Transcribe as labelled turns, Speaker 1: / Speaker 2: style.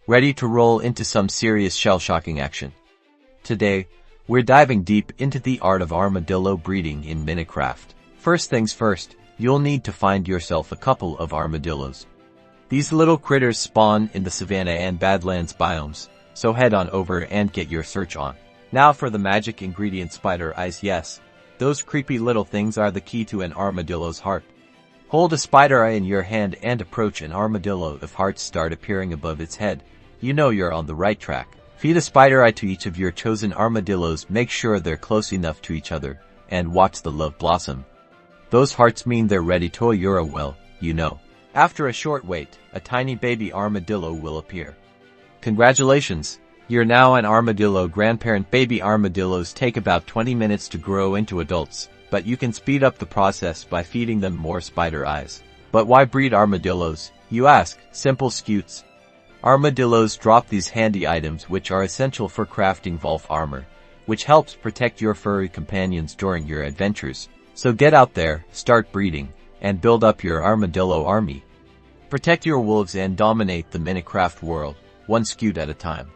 Speaker 1: ready to roll into some serious shell-shocking action. Today, we're diving deep into the art of armadillo breeding in Minecraft. First things first, you'll need to find yourself a couple of armadillos. These little critters spawn in the savanna and badlands biomes, so head on over and get your search on. Now for the magic ingredient, spider eyes. Yes, those creepy little things are the key to an armadillo's heart. Hold a spider eye in your hand and approach an armadillo. If hearts start appearing above its head, you know you're on the right track. Feed a spider eye to each of your chosen armadillos, make sure they're close enough to each other, and watch the love blossom. Those hearts mean they're ready to you're well, you know. After a short wait, a tiny baby armadillo will appear. Congratulations! You're now an armadillo grandparent. Baby armadillos take about 20 minutes to grow into adults, but you can speed up the process by feeding them more spider eyes. But why breed armadillos, you ask? Simple, scutes. Armadillos drop these handy items which are essential for crafting wolf armor, which helps protect your furry companions during your adventures. So get out there, start breeding, and build up your armadillo army. Protect your wolves and dominate the Minecraft world, one scute at a time.